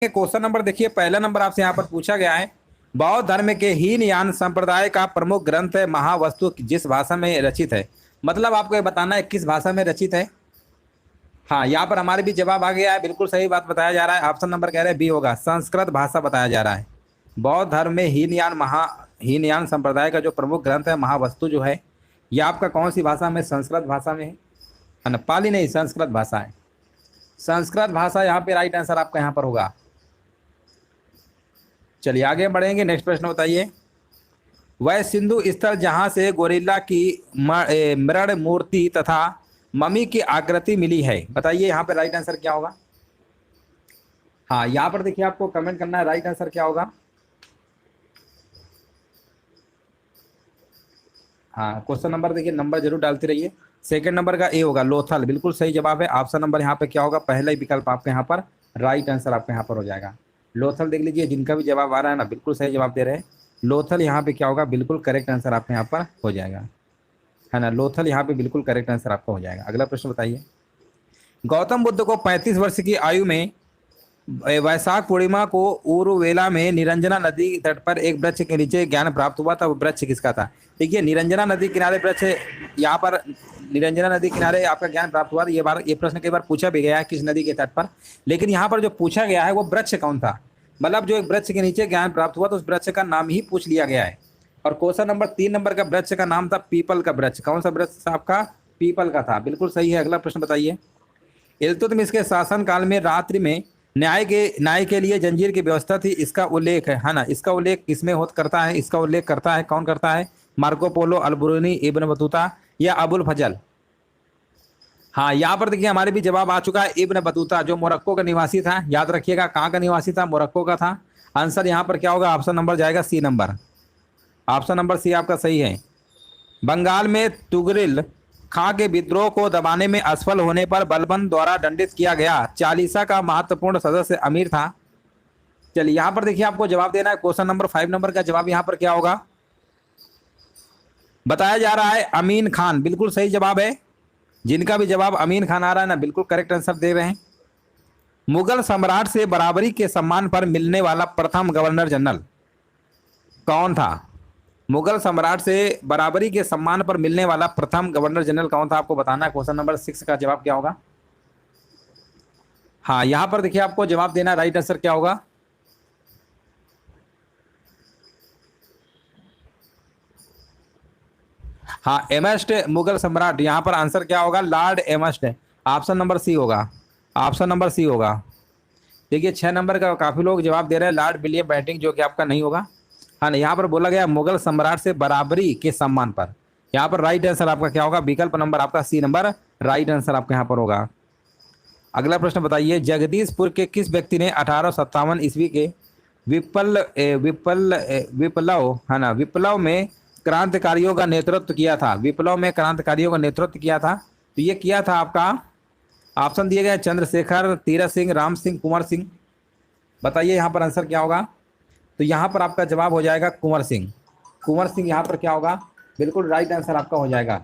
Question number देखिए, पहला number आपसे यहाँ पर पूछा गया है, बौद्ध धर्म के हीनयान संप्रदाय का प्रमुख ग्रंथ है महावस्तु जिस भाषा में रचित है। मतलब आपको ये बताना है किस भाषा में रचित है। हाँ, यहाँ पर हमारे भी जवाब आ गया है, बिल्कुल सही बात बताया जा रहा है। ऑप्शन नंबर कह रहे हैं बी होगा, संस्कृत भाषा बताया जा रहा है। बौद्ध धर्म में हीनयान संप्रदाय का जो प्रमुख ग्रंथ है महावस्तु जो है, ये आपका कौन सी भाषा में, संस्कृत भाषा में है ना, पाली नहीं, संस्कृत भाषा है। संस्कृत भाषा यहाँ पे राइट आंसर आपका यहाँ पर होगा। चलिए आगे बढ़ेंगे, नेक्स्ट प्रश्न बताइए। वह सिंधु स्थल जहां से गोरिल्ला की मृण मूर्ति तथा मम्मी की आकृति मिली है, बताइए यहाँ पे राइट आंसर क्या होगा। हाँ, यहाँ पर देखिए आपको कमेंट करना है राइट आंसर क्या होगा। हाँ, क्वेश्चन नंबर देखिए, नंबर जरूर डालते रहिए। सेकंड नंबर का ए होगा, लोथल, बिल्कुल सही जवाब है। ऑप्शन नंबर यहाँ पे क्या होगा, पहला ही विकल्प आपके यहाँ पर राइट आंसर आपके यहाँ पर हो जाएगा। लोथल देख लीजिए, जिनका भी जवाब आ रहा है ना, बिल्कुल सही जवाब दे रहे हैं। लोथल यहाँ पे क्या होगा, बिल्कुल करेक्ट आंसर आपके यहाँ पर हो जाएगा, है ना। लोथल यहाँ पे बिल्कुल करेक्ट आंसर आपका हो जाएगा। अगला प्रश्न बताइए। गौतम बुद्ध को 35 वर्ष की आयु में वैशाख पूर्णिमा को उरुवेला में निरंजना नदी तट पर एक वृक्ष के नीचे ज्ञान प्राप्त हुआ था, वो वृक्ष किसका था। देखिए, निरंजना नदी किनारे वृक्ष, यहाँ पर निरंजना नदी किनारे आपका ज्ञान प्राप्त हुआ। ये प्रश्न कई बार पूछा भी गया है किस नदी के तट पर, लेकिन यहाँ पर जो पूछा गया है वो वृक्ष कौन था, मतलब जो एक वृक्ष के नीचे ज्ञान प्राप्त हुआ तो उस वृक्ष का नाम ही पूछ लिया गया है। और क्वेश्चन नंबर 3 नंबर का वृक्ष का नाम था पीपल का वृक्ष। कौन सा वृक्ष आपका, पीपल का था, बिल्कुल सही है। अगला प्रश्न बताइए। इल्तुतमिश के शासन काल में रात्रि में न्याय के लिए जंजीर की व्यवस्था थी, इसका उल्लेख है ना, इसका उल्लेख किसमें करता है, इसका उल्लेख करता है, कौन करता है, मार्को पोलो, अल-बुरूनी, इब्न बतूता या अबुल फजल। हाँ, यहाँ पर देखिए हमारे भी जवाब आ चुका है, इब्न बतूता, जो मोरक्को का निवासी था। याद रखिएगा कहाँ का निवासी था, मोरक्को का था। आंसर यहाँ पर क्या होगा, ऑप्शन नंबर जाएगा C number, option number C आपका सही है। बंगाल में तुगरिल खां के विद्रोह को दबाने में असफल होने पर बलबन द्वारा दंडित किया गया चालीसा का महत्वपूर्ण सदस्य अमीर था। चलिए यहाँ पर देखिए आपको जवाब देना है। क्वेश्चन नंबर 5 नंबर का जवाब यहाँ पर क्या होगा, बताया जा रहा है अमीन खान, बिल्कुल सही जवाब है। जिनका भी जवाब अमीन खान आ रहा है ना, बिल्कुल करेक्ट आंसर दे रहे हैं। मुगल सम्राट से बराबरी के सम्मान पर मिलने वाला प्रथम गवर्नर जनरल कौन था। मुगल सम्राट से बराबरी के सम्मान पर मिलने वाला प्रथम गवर्नर जनरल कौन था, आपको बताना है। क्वेश्चन नंबर 6 का जवाब क्या होगा। हाँ, यहां पर देखिए आपको जवाब देना, राइट आंसर क्या होगा। हाँ, एमएस्ट मुगल सम्राट, यहां पर आंसर क्या होगा, लॉर्ड एमएस्ट, ऑप्शन नंबर सी होगा, ऑप्शन नंबर सी होगा। देखिए 6 नंबर का काफी लोग जवाब दे रहे हैं लॉर्ड विलियम बेंटिंक, जो कि आपका नहीं होगा। हाँ, यहाँ पर बोला गया मुगल सम्राट से बराबरी के सम्मान पर, यहाँ पर राइट आंसर आपका क्या होगा, विकल्प नंबर आपका सी नंबर राइट आंसर आपका यहाँ पर होगा। अगला प्रश्न बताइए। जगदीशपुर के किस व्यक्ति ने 1857 ईस्वी के विप्लव है ना, विप्लव में क्रांतिकारियों का नेतृत्व किया था, विप्लव में क्रांतिकारियों का नेतृत्व किया था, तो ये किया था आपका, ऑप्शन दिए गए चंद्रशेखर, तीरथ सिंह, राम सिंह, कुंवर सिंह। बताइए यहाँ पर आंसर क्या होगा। तो यहाँ पर आपका जवाब हो जाएगा कुंवर सिंह, कुंवर सिंह यहाँ पर क्या होगा, बिल्कुल राइट आंसर आपका हो जाएगा,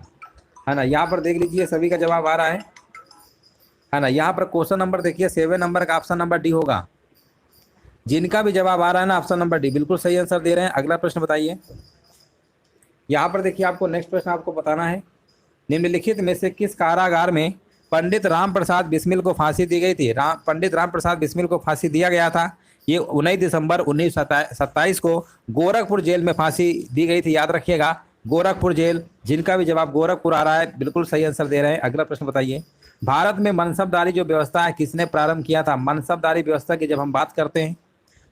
है ना। यहाँ पर देख लीजिए सभी का जवाब आ रहा है ना। यहाँ पर क्वेश्चन नंबर देखिए 7 नंबर का ऑप्शन नंबर डी होगा। जिनका भी जवाब आ रहा है ना, ऑप्शन नंबर डी, बिल्कुल सही आंसर दे रहे हैं। अगला प्रश्न बताइए। यहाँ पर देखिए आपको नेक्स्ट प्रश्न आपको बताना है। निम्नलिखित में से किस कारागार में पंडित राम प्रसाद बिस्मिल को फांसी दी गई थी। पंडित राम प्रसाद बिस्मिल को फांसी दिया गया था। ये 19 दिसंबर 1927 को गोरखपुर जेल में फांसी दी गई थी, याद रखिएगा, गोरखपुर जेल। जिनका भी जवाब गोरखपुर आ रहा है, बिल्कुल सही आंसर दे रहे हैं। अगला प्रश्न बताइए। भारत में मनसबदारी जो व्यवस्था है किसने प्रारंभ किया था। मनसबदारी व्यवस्था की जब हम बात करते हैं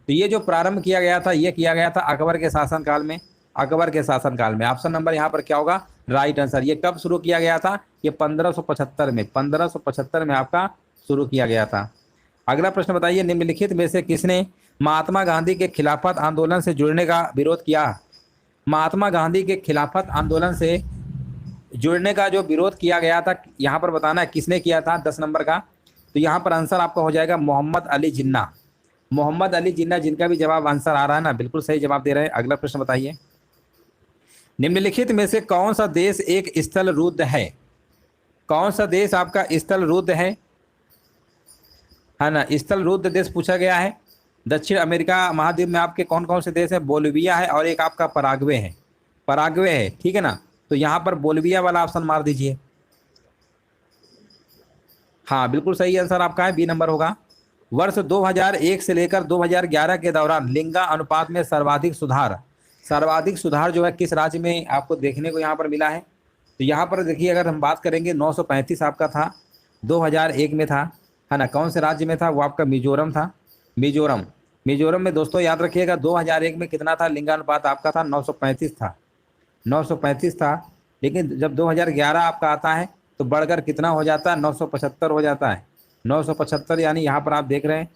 तो ये जो प्रारंभ किया गया था, ये किया गया था अकबर के शासनकाल में, अकबर के शासनकाल में। ऑप्शन नंबर यहाँ पर क्या होगा, राइट आंसर। ये कब शुरू किया गया था, ये 1575 में, 1575 में आपका शुरू किया गया था। अगला प्रश्न बताइए। निम्नलिखित में से किसने महात्मा गांधी के खिलाफत आंदोलन से जुड़ने का विरोध किया। महात्मा गांधी के खिलाफत आंदोलन से जुड़ने का जो विरोध किया गया था, यहाँ पर बताना है किसने किया था, 10 नंबर का। तो यहाँ पर आंसर आपका हो जाएगा मोहम्मद अली जिन्ना, मोहम्मद अली जिन्ना। जिनका भी जवाब आंसर आ रहा है ना, बिल्कुल सही जवाब दे रहे हैं। अगला प्रश्न बताइए। निम्नलिखित में से कौन सा देश एक स्थल रुद्ध है। कौन सा देश आपका स्थल रुद्ध है ना, स्थल रुद्ध देश पूछा गया है। दक्षिण अमेरिका महाद्वीप में आपके कौन कौन से देश है? बोलिविया है और एक आपका पराग्वे है। पराग्वे है, ठीक है ना। तो यहाँ पर बोलिविया वाला ऑप्शन मार दीजिए। हाँ बिल्कुल सही आंसर आपका है, बी नंबर होगा। वर्ष 2001 से लेकर 2011 के दौरान लिंगा अनुपात में सर्वाधिक सुधार जो है किस राज्य में आपको देखने को यहाँ पर मिला है? तो यहाँ पर देखिए, अगर हम बात करेंगे 935 आपका था, 2001 में था, है ना। कौन से राज्य में था? वो आपका मिजोरम था। मिजोरम में दोस्तों याद रखिएगा 2001 में कितना था लिंगानुपात आपका? था 935 था, 935 था। लेकिन जब 2011 आपका आता है तो बढ़कर कितना हो जाता है? 975 हो जाता है। 975 यानी यहाँ पर आप देख रहे हैं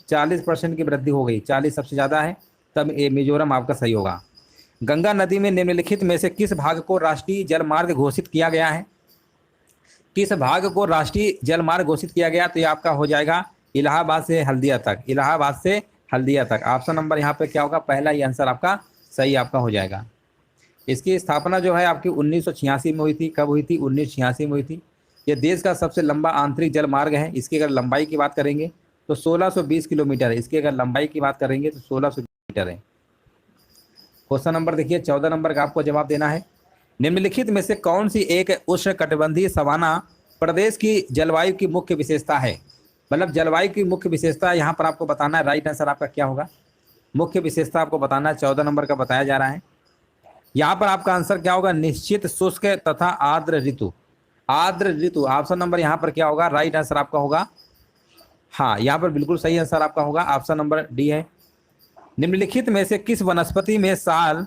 40% की वृद्धि हो गई, 40 सबसे ज़्यादा है, तब ये मिजोरम आपका सही होगा। गंगा नदी में निम्नलिखित में से किस भाग को राष्ट्रीय जलमार्ग घोषित किया गया है? किस भाग को राष्ट्रीय जलमार्ग घोषित किया गया? तो ये आपका हो जाएगा इलाहाबाद से हल्दिया तक, इलाहाबाद से हल्दिया तक। ऑप्शन नंबर यहाँ पे क्या होगा? पहला ही आंसर आपका सही आपका हो जाएगा। इसकी स्थापना जो है आपकी 1986 में हुई थी। कब हुई थी? 1986 में हुई थी। यह देश का सबसे लंबा आंतरिक जल मार्ग है। इसकी अगर लंबाई की बात करेंगे तो 1620 किलोमीटर है। इसकी अगर लंबाई की बात करेंगे तो 1600 किलोमीटर है। क्वेश्चन नंबर देखिए 14 नंबर का आपको जवाब देना है। निम्नलिखित में से कौन सी एक उष्णकटिबंधीय सवाना प्रदेश की जलवायु की मुख्य विशेषता है? मतलब जलवायु की मुख्य विशेषता यहाँ पर आपको बताना है। राइट आंसर आपका क्या होगा? मुख्य विशेषता आपको बताना है, 14 नंबर का बताया जा रहा है। यहाँ पर आपका आंसर क्या होगा? निश्चित शुष्क तथा आर्द्र ऋतु। आर्द्र ऋतु ऑप्शन नंबर यहाँ पर क्या होगा? राइट आंसर आपका होगा, हाँ यहाँ पर बिल्कुल सही आंसर आपका होगा, ऑप्शन नंबर डी है। निम्नलिखित में से किस वनस्पति में साल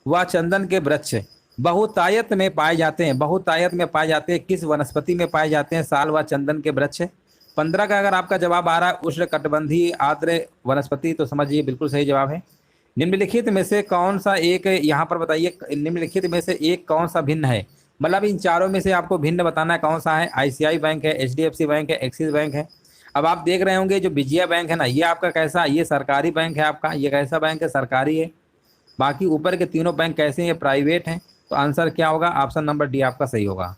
व चंदन के वृक्ष बहुतायत में पाए जाते हैं? बहुतायत में पाए जाते हैं, किस वनस्पति में पाए जाते हैं साल व चंदन के वृक्ष? 15 का अगर आपका जवाब आ रहा है उष्णकटिबंधीय आर्द्र वनस्पति, तो समझिए बिल्कुल सही जवाब है। निम्नलिखित में से कौन सा एक, यहाँ पर बताइए, निम्नलिखित में से एक कौन सा भिन्न है? मतलब इन चारों में से आपको भिन्न बताना है कौन सा है। आईसीआई बैंक है, एचडीएफसी बैंक है, एक्सिस बैंक है। अब आप देख रहे होंगे जो विजया बैंक है ना, ये आपका कैसा, ये सरकारी बैंक है आपका, ये कैसा बैंक है? सरकारी है। बाकी ऊपर के तीनों बैंक कैसे हैं? ये प्राइवेट हैं। तो आंसर क्या होगा? ऑप्शन नंबर डी आपका सही होगा।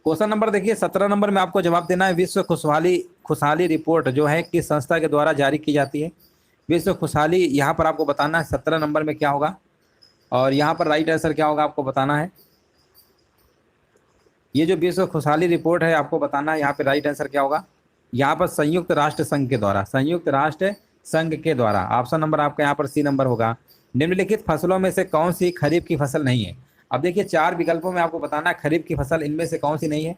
क्वेश्चन नंबर देखिए 17 नंबर में आपको जवाब देना है। विश्व खुशहाली रिपोर्ट जो है किस संस्था के द्वारा जारी की जाती है? विश्व खुशहाली, यहाँ पर आपको बताना है 17 नंबर में क्या होगा, और यहाँ पर राइट आंसर क्या होगा आपको बताना है। ये जो विश्व खुशहाली रिपोर्ट है आपको बताना है, यहाँ पे राइट आंसर क्या होगा? यहाँ पर संयुक्त राष्ट्र संघ के द्वारा, संयुक्त राष्ट्र संघ के द्वारा। ऑप्शन नंबर आपका यहाँ पर सी नंबर होगा। निम्नलिखित फसलों में से कौन सी खरीफ की फसल नहीं है? अब देखिए 4 विकल्पों में आपको बताना है खरीफ की फसल इनमें से कौन सी नहीं है।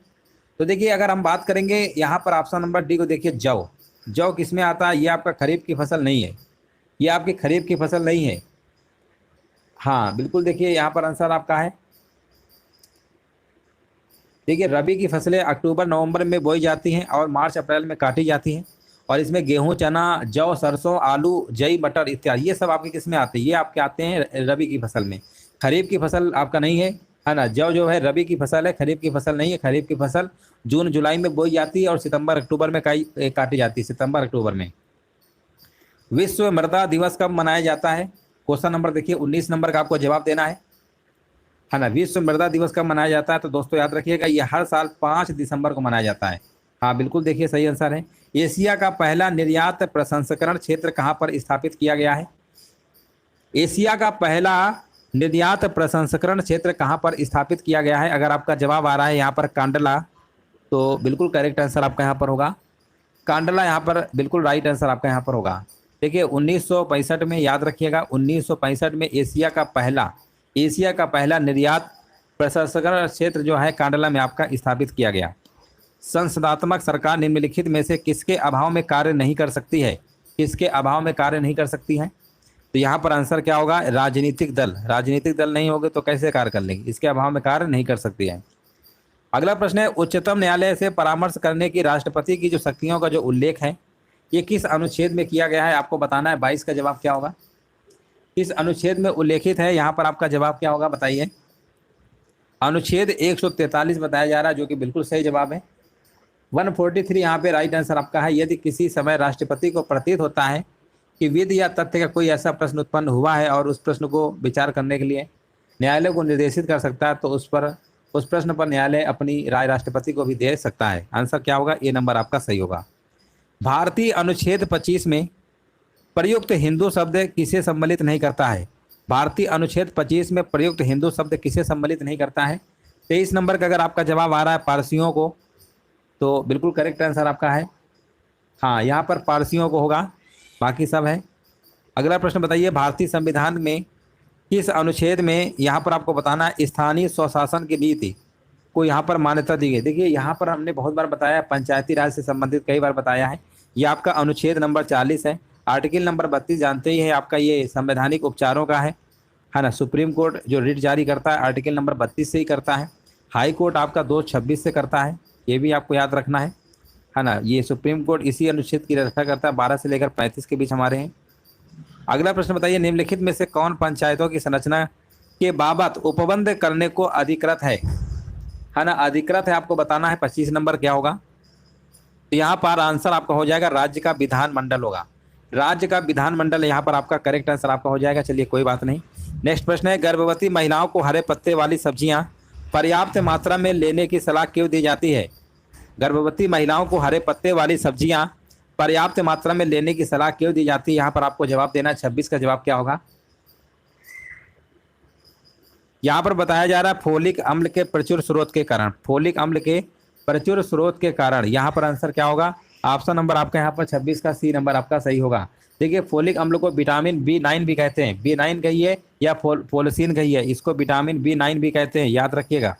तो देखिए अगर हम बात करेंगे यहाँ पर ऑप्शन नंबर डी को देखिए, जौ। जौ किस में आता है? ये आपका खरीफ की फसल नहीं है, ये आपकी खरीफ की फसल नहीं है। हाँ बिल्कुल, देखिए यहाँ पर आंसर आपका है, देखिए रबी की फसलें अक्टूबर नवंबर में बोई जाती हैं और मार्च अप्रैल में काटी जाती हैं। और इसमें गेहूं, चना, जौ, सरसों, आलू, जई, मटर इत्यादि ये सब आपके किस में आते हैं? ये आपके आते हैं रबी की फसल में। खरीफ की फसल आपका नहीं है ना। जौ जो है रबी की फसल है, खरीफ की फसल नहीं है। खरीफ की फसल जून जुलाई में बोई जाती है और सितंबर अक्टूबर में काटी जाती है, सितंबर अक्टूबर में। विश्व मृदा दिवस कब मनाया जाता है? क्वेश्चन नंबर देखिए 19 नंबर का आपको जवाब देना है ना। विश्व मृदा दिवस कब मनाया जाता है? तो दोस्तों याद रखिएगा ये हर साल 5 दिसंबर को मनाया जाता है। हाँ बिल्कुल, देखिए सही आंसर है। एशिया का पहला निर्यात प्रसंस्करण क्षेत्र कहाँ पर स्थापित किया गया है? एशिया का पहला निर्यात प्रसंस्करण क्षेत्र कहाँ पर स्थापित किया गया है? अगर आपका जवाब आ रहा है यहाँ पर कांडला, तो बिल्कुल करेक्ट आंसर आपका यहाँ पर होगा कांडला, यहाँ पर बिल्कुल राइट आंसर आपका यहाँ पर होगा। देखिए 1965 में, याद रखिएगा 1965 में एशिया का पहला निर्यात प्रसंस्करण क्षेत्र जो है कांडला में आपका स्थापित किया गया। संसदात्मक सरकार निम्नलिखित में से किसके अभाव में कार्य नहीं कर सकती है? किसके अभाव में कार्य नहीं कर सकती है? तो यहाँ पर आंसर क्या होगा? राजनीतिक दल। राजनीतिक दल नहीं होगे तो कैसे कार्य कर लेंगे? इसके अभाव में कार्य नहीं कर सकती है। अगला प्रश्न है, उच्चतम न्यायालय से परामर्श करने की राष्ट्रपति की जो शक्तियों का जो उल्लेख है ये किस अनुच्छेद में किया गया है? आपको बताना है। 22 का जवाब क्या होगा? किस अनुच्छेद में उल्लेखित है? यहाँ पर आपका जवाब क्या होगा बताइए। अनुच्छेद 143 बताया जा रहा है, जो कि बिल्कुल सही जवाब है। 143 यहाँ पे राइट आंसर आपका है। यदि किसी समय राष्ट्रपति को प्रतीत होता है कि विधि या तथ्य का कोई ऐसा प्रश्न उत्पन्न हुआ है और उस प्रश्न को विचार करने के लिए न्यायालय को निर्देशित कर सकता है, तो उस प्रश्न पर न्यायालय अपनी राय राष्ट्रपति को भी दे सकता है। आंसर क्या होगा? ए नंबर आपका सही होगा। भारतीय अनुच्छेद 25 में प्रयुक्त हिंदू शब्द किसे सम्मिलित नहीं करता है? भारतीय अनुच्छेद 25 में प्रयुक्त हिंदू शब्द किसे सम्मिलित नहीं करता है? 23 नंबर का अगर आपका जवाब आ रहा है पारसियों को, तो बिल्कुल करेक्ट आंसर आपका है हाँ, यहाँ पर पारसियों को होगा, बाकी सब है। अगला प्रश्न बताइए, भारतीय संविधान में किस अनुच्छेद में यहाँ पर आपको बताना है स्थानीय स्वशासन की नीति को यहाँ पर मान्यता दी गई? देखिए यहाँ पर हमने बहुत बार बताया, पंचायती राज से संबंधित कई बार बताया है। ये आपका अनुच्छेद नंबर 40 है। आर्टिकल नंबर 32 जानते ही है आपका, ये संवैधानिक उपचारों का है ना। सुप्रीम कोर्ट जो रिट जारी करता है आर्टिकल नंबर 32 से ही करता है। हाई कोर्ट आपका 226 से करता है, ये भी आपको याद रखना है ना। ये सुप्रीम कोर्ट इसी अनुच्छेद की रक्षा करता है, 12 से लेकर 35 के बीच हमारे हैं। अगला प्रश्न बताइए, निम्नलिखित में से कौन पंचायतों की संरचना के बाबत उपबंध करने को अधिकृत है ना। अधिकृत है आपको बताना है, 25 नंबर क्या होगा? तो यहाँ पर आंसर आपका हो जाएगा राज्य का विधानमंडल होगा। राज्य का विधानमंडल यहाँ पर आपका करेक्ट आंसर आपका हो जाएगा। चलिए कोई बात नहीं। नेक्स्ट प्रश्न है, गर्भवती महिलाओं को हरे पत्ते वाली सब्जियां पर्याप्त मात्रा में लेने की सलाह क्यों दी जाती है? गर्भवती महिलाओं को हरे पत्ते वाली सब्जियां पर्याप्त मात्रा में लेने की सलाह क्यों दी जाती है? यहाँ पर आपको जवाब देना है। 26 का जवाब क्या होगा? यहाँ पर बताया जा रहा है फोलिक अम्ल के प्रचुर स्रोत के कारण। फोलिक अम्ल के प्रचुर स्रोत के कारण यहाँ पर आंसर क्या होगा? ऑप्शन नंबर आपका यहाँ पर 26 का सी नंबर आपका सही होगा। देखिए फोलिक अम्ल को विटामिन B9 भी कहते हैं। B9 कहिए या फोलिसिन कहिए, इसको विटामिन B9 भी कहते हैं, याद रखिएगा।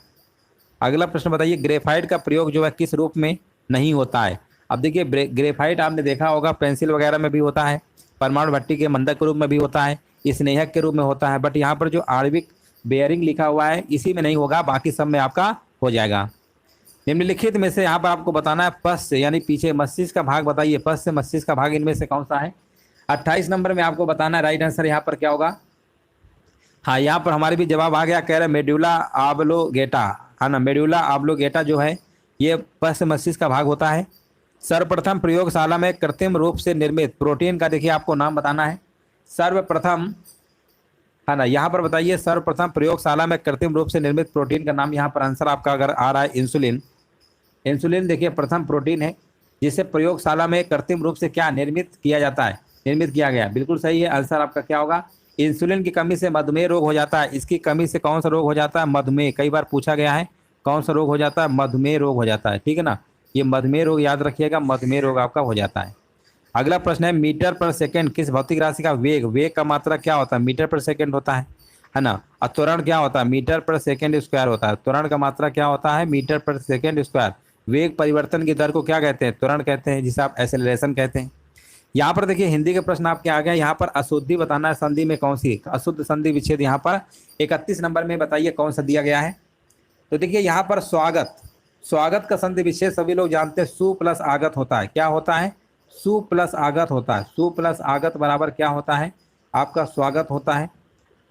अगला प्रश्न बताइए, ग्रेफाइट का प्रयोग जो है किस रूप में नहीं होता है? अब देखिए ग्रेफाइट आपने देखा होगा पेंसिल वगैरह में भी होता है, परमाणु भट्टी के मंदक के रूप में भी होता है, स्नेहक के रूप में होता है, बट यहाँ पर जो आणविक बेयरिंग लिखा हुआ है इसी में नहीं होगा, बाकी सब में आपका हो जाएगा। निम्नलिखित में से यहाँ पर आपको बताना है पश्च यानी पीछे मस्तिष्क का भाग बताइए, पश्च से मस्तिष्क का भाग इनमें से कौन सा है? 28 नंबर में आपको बताना है राइट आंसर यहाँ पर क्या होगा? हाँ, यहाँ पर हमारे भी जवाब आ गया, कह रहे मेडुला ऑब्लोगेटा है ना। मेडुला ऑब्लोगेटा जो है ये पश्च मस्तिष्क का भाग होता है। सर्वप्रथम प्रयोगशाला में कृत्रिम रूप से निर्मित प्रोटीन का देखिए आपको नाम बताना है। सर्वप्रथम है ना, यहाँ पर बताइए सर्वप्रथम प्रयोगशाला में कृत्रिम रूप से निर्मित प्रोटीन का नाम। यहाँ पर आंसर आपका अगर आ रहा है इंसुलिन। इंसुलिन देखिए प्रथम प्रोटीन है जिसे प्रयोगशाला में कृत्रिम रूप से क्या निर्मित किया जाता है, निर्मित किया गया। बिल्कुल सही है, आंसर आपका क्या होगा? इंसुलिन की कमी से मधुमेह रोग हो जाता है। इसकी कमी से कौन सा रोग हो जाता है? मधुमेह। कई बार पूछा गया है कौन सा रोग हो जाता है? मधुमेह रोग हो जाता है, ठीक है ना। ये मधुमेह रोग याद रखिएगा, मधुमेह रोग आपका हो जाता है। अगला प्रश्न है, मीटर पर सेकंड किस भौतिक राशि का वेग, वेग का मात्रा क्या होता है? मीटर पर सेकंड होता है ना। और त्वरण क्या होता है? मीटर पर सेकंड स्क्वायर होता है। त्वरण का मात्रा क्या होता है? मीटर पर सेकंड स्क्वायर। वेग परिवर्तन की दर को क्या कहते हैं? त्वरण कहते हैं, जिसे आप एक्सेलरेशन कहते हैं। यहाँ पर देखिए हिंदी के प्रश्न आपके आ गए। यहाँ पर अशुद्धि बताना है, संधि में कौन सी? अशुद्ध संधि विच्छेद यहाँ पर 31 नंबर में बताइए कौन सा दिया गया है? तो देखिए यहाँ पर स्वागत, स्वागत का संधि विच्छेद सभी लोग जानते हैं, सु प्लस आगत होता है। क्या होता है? सु प्लस आगत होता है। सु प्लस आगत बराबर क्या होता है? आपका स्वागत होता है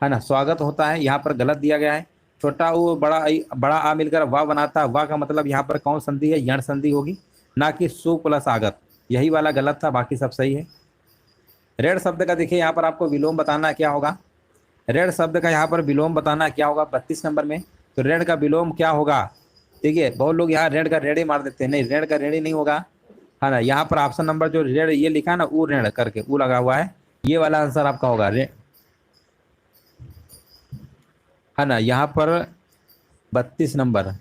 ना, स्वागत होता है। यहाँ पर गलत दिया गया है। छोटा ऊ बड़ा आ मिलकर वाह बनाता है। वाह का मतलब यहाँ पर कौन संधि है? यण संधि होगी, ना कि सु प्लस आगत। यही वाला गलत था, बाकी सब सही है। ऋण शब्द का देखिए यहाँ पर आपको विलोम बताना है, क्या होगा? ऋण शब्द का यहाँ पर विलोम बताना है, क्या होगा 32 नंबर में? तो ऋण का विलोम क्या होगा? देखिए बहुत लोग यहाँ ऋण का ऋण ही मार देते हैं, नहीं ऋण का ऋण ही नहीं होगा, है ना। यहाँ पर ऑप्शन नंबर जो ऋण ये लिखा है ना, ऊ ऋण करके ऊ लगा हुआ है, ये वाला आंसर आपका होगा ऋण, है ना। यहाँ पर 32 नंबर,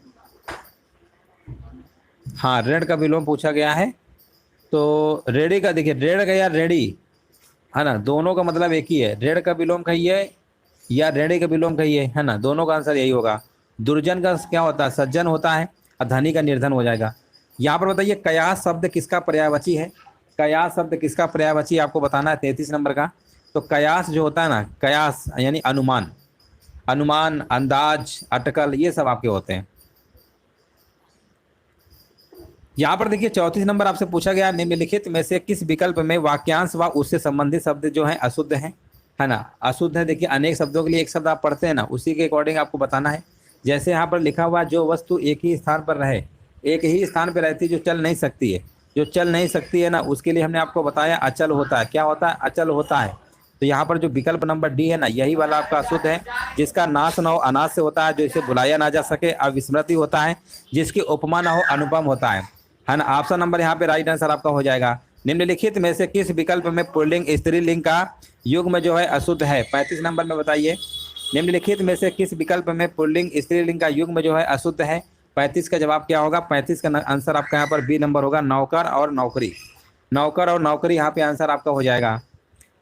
हाँ ऋण का विलोम पूछा गया है। तो रेडी का देखिए, ऋण का या रेडी, है ना, दोनों का मतलब एक ही है। ऋण का विलोम कहिए या रेडी का विलोम कहिए, है ना, दोनों का आंसर यही होगा। दुर्जन का क्या होता है? सज्जन होता है। और धनी का निर्धन हो जाएगा। यहाँ पर बताइए कयास शब्द किसका पर्यायवाची है? कयास शब्द किसका पर्यायवाची आपको बताना है 33 नंबर का। तो कयास जो होता है ना, कयास यानी अनुमान, अनुमान, अंदाज, अटकल, ये सब आपके होते हैं। यहाँ पर देखिए 34 नंबर आपसे पूछा गया, निम्नलिखित में से किस विकल्प में वाक्यांश व उससे संबंधित शब्द जो है अशुद्ध है ना। अशुद्ध है देखिए, अनेक शब्दों के लिए एक शब्द आप पढ़ते हैं ना, उसी के अकॉर्डिंग आपको बताना है। जैसे यहाँ पर लिखा हुआ, जो वस्तु एक ही स्थान पर रहे, एक ही स्थान पर रहती है, जो चल नहीं सकती है, जो चल नहीं सकती है ना, उसके लिए हमने आपको बताया अचल होता है। क्या होता है? अचल होता है। तो यहाँ पर जो विकल्प नंबर डी है ना, यही वाला आपका अशुद्ध है। जिसका नाश न हो अनाज से होता है, जो इसे भुलाया ना जा सके अविस्मृति होता है, जिसकी उपमा न हो अनुपम होता है ना। ऑप्शन नंबर यहाँ पे राइट आंसर आपका हो जाएगा। निम्नलिखित में से किस विकल्प में पुल्लिंग स्त्रीलिंग का युग्म जो है अशुद्ध है? 35 नंबर में बताइए। निम्नलिखित में से किस विकल्प में पुल्लिंग स्त्रीलिंग का युग्म जो है अशुद्ध है? 35 का जवाब क्या होगा? 35 का आंसर आपका यहाँ पर बी नंबर होगा, नौकर और नौकरी। नौकर और नौकरी यहाँ पे आंसर आपका हो जाएगा।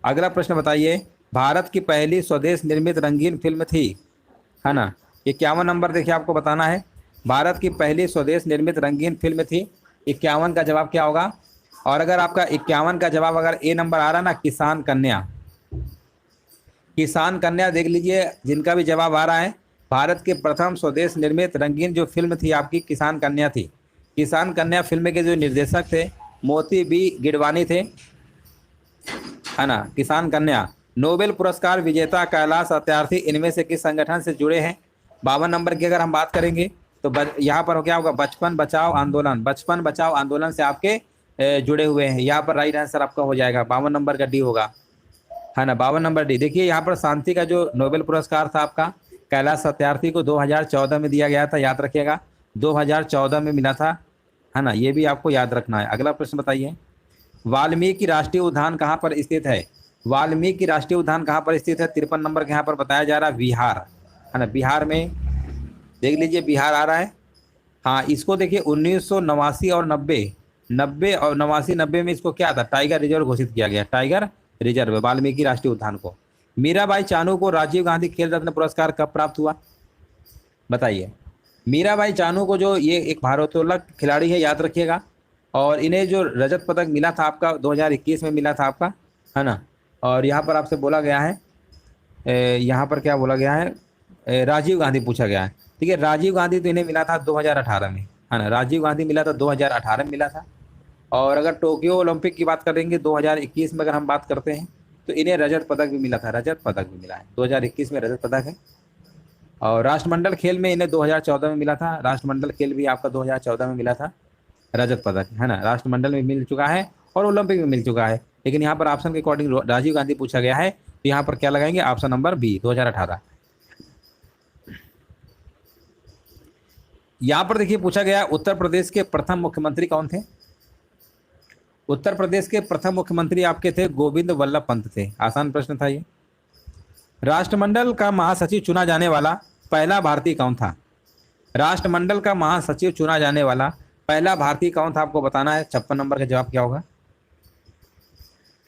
अगला प्रश्न बताइए, भारत की पहली स्वदेश निर्मित रंगीन फिल्म थी, है ना? 51 नंबर देखिए आपको बताना है। भारत की पहली स्वदेश निर्मित रंगीन फिल्म थी। 51 का जवाब क्या होगा? और अगर आपका 51 का जवाब अगर ए नंबर आ रहा ना, किसान कन्या। किसान कन्या देख लीजिए, जिनका भी जवाब आ रहा है, भारत के प्रथम स्वदेश निर्मित रंगीन जो फिल्म थी आपकी किसान कन्या थी। किसान कन्या फिल्म के जो निर्देशक थे मोती बी गिडवानी थे, है ना? किसान कन्या। नोबेल पुरस्कार विजेता कैलाश सत्यार्थी इनमें से किस संगठन से जुड़े हैं? 52 नंबर की अगर हम बात करेंगे तो यहाँ पर क्या होगा? बचपन बचाओ आंदोलन। बचपन बचाओ आंदोलन से आपके जुड़े हुए हैं। यहाँ पर राइट आंसर आपका हो जाएगा 52 नंबर का डी होगा, है ना? 52 नंबर डी। देखिए यहाँ पर शांति का जो नोबेल पुरस्कार था आपका कैलाश सत्यार्थी को 2014 में दिया गया था, याद रखिएगा 2014 में मिला था, है ना? ये भी आपको याद रखना है। अगला प्रश्न बताइए, वाल्मीकि राष्ट्रीय उद्यान कहाँ पर स्थित है? वाल्मीकि राष्ट्रीय उद्यान कहाँ पर स्थित है? 53 नंबर के यहाँ पर बताया जा रहा है बिहार, है ना? बिहार में देख लीजिए, बिहार आ रहा है। हाँ, इसको देखिए 1989 और 90 और 89-90 में इसको क्या था? टाइगर रिजर्व घोषित किया गया, टाइगर रिजर्व वाल्मीकि राष्ट्रीय उद्यान को। मीराबाई चानू को राजीव गांधी खेल रत्न पुरस्कार कब प्राप्त हुआ? बताइए। मीराबाई चानू को जो ये एक भारोत्तोलक खिलाड़ी है, याद रखिएगा, और इन्हें जो रजत पदक मिला था आपका 2021 में मिला था आपका, है ना? और यहाँ पर आपसे बोला गया है, यहाँ पर क्या बोला गया है? राजीव गांधी पूछा गया है। ठीक है, राजीव गांधी तो इन्हें मिला था 2018 में, है ना? राजीव गांधी मिला था 2018 में मिला था। और अगर टोक्यो ओलंपिक की बात करेंगे 2021 में अगर हम बात करते हैं तो इन्हें रजत पदक भी मिला था, रजत पदक भी मिला है 2021 में, रजत पदक है। और राष्ट्रमंडल खेल में इन्हें 2014 में मिला था, राष्ट्रमंडल खेल भी आपका 2014 में मिला था, रजत पदक, है ना? राष्ट्रमंडल में मिल चुका है और ओलंपिक में मिल चुका है। लेकिन यहाँ पर ऑप्शन के अकॉर्डिंग राजीव गांधी पूछा गया है, तो यहाँ पर क्या लगाएंगे? Option number B 2018। यहाँ पर देखिए पूछा गया उत्तर प्रदेश के प्रथम मुख्यमंत्री कौन थे? उत्तर प्रदेश के प्रथम मुख्यमंत्री आपके थे गोविंद वल्लभ पंत थे। आसान प्रश्न था ये। राष्ट्रमंडल का महासचिव चुना जाने वाला पहला भारतीय कौन था? राष्ट्रमंडल का महासचिव चुना जाने वाला पहला भारतीय कौन था, आपको बताना है। 56 नंबर का जवाब क्या होगा?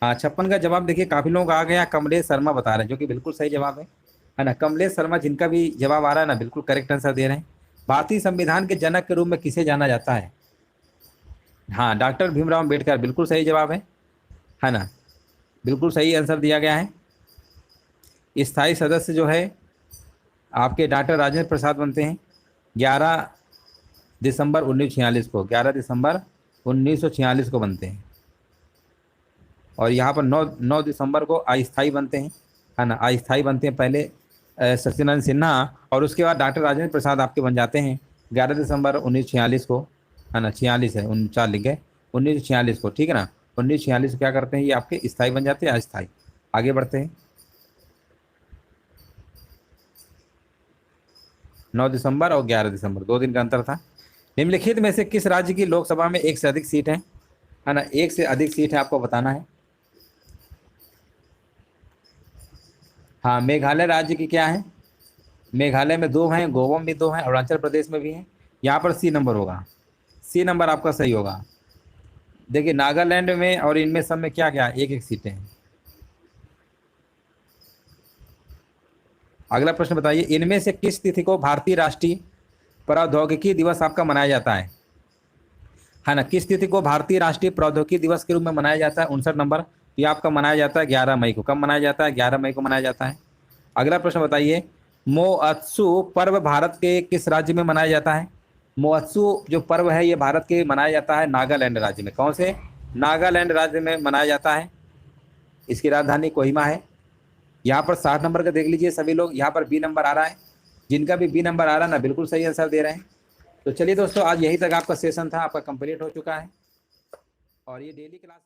हाँ, 56 का जवाब देखिए काफी लोग आ गया, कमलेश शर्मा बता रहे हैं, जो कि बिल्कुल सही जवाब है ना? कमलेश शर्मा, जिनका भी जवाब आ रहा है ना, बिल्कुल करेक्ट आंसर दे रहे हैं। भारतीय संविधान के जनक के रूप में किसे जाना जाता है? हाँ, डॉक्टर भीमराव अम्बेडकर, बिल्कुल सही जवाब है ना? बिल्कुल सही आंसर दिया गया है। स्थायी सदस्य जो है आपके डॉक्टर राजेंद्र प्रसाद बनते हैं 11 दिसंबर 1946 को, 11 दिसंबर 1946 को बनते हैं। और यहाँ पर 9 दिसंबर को अस्थाई बनते हैं, है ना? अस्थाई बनते हैं पहले सत्यनारायण सिन्हा, और उसके बाद डॉक्टर राजेंद्र प्रसाद आपके बन जाते हैं 11 दिसंबर 1946 को, है ना? 46 है, 49 लिख गए, 1946 को, ठीक है ना? 1946 को क्या करते हैं, ये आपके स्थायी बन जाते हैं, अस्थाई। आगे बढ़ते हैं। 9 दिसंबर और 11 दिसंबर 2 दिन का अंतर था। निम्नलिखित में से किस राज्य की लोकसभा में एक से अधिक सीट है ना? एक से अधिक सीट है, आपको बताना है। हाँ, मेघालय राज्य की क्या है? मेघालय में 2 हैं, गोवा में 2 हैं, अरुणाचल प्रदेश में भी हैं। यहाँ पर सी नंबर होगा, सी नंबर आपका सही होगा। देखिए नागालैंड में और इनमें सब में क्या क्या एक एक सीटें हैं। अगला प्रश्न बताइए, इनमें से किस तिथि को भारतीय राष्ट्रीय प्रौद्योगिकी दिवस आपका मनाया जाता है ना? किस तिथि को भारतीय राष्ट्रीय प्रौद्योगिकी दिवस के रूप में मनाया जाता है? 59 नंबर। ये आपका मनाया जाता है 11 मई को। कब मनाया जाता है? 11 मई को मनाया जाता है। अगला प्रश्न बताइए, मोअत्सु पर्व भारत के किस राज्य में मनाया जाता है? मोअत्सु जो पर्व है ये भारत के मनाया जाता है नागालैंड राज्य में। कौन से? नागालैंड राज्य में मनाया जाता है। इसकी राजधानी कोहिमा है। यहाँ पर 60 नंबर का देख लीजिए सभी लोग, यहाँ पर बी नंबर आ रहा है। जिनका भी बी नंबर आ रहा है ना, बिल्कुल सही आंसर दे रहे हैं। तो चलिए दोस्तों, आज यहीं तक आपका सेशन था, आपका कंप्लीट हो चुका है। और ये डेली क्लास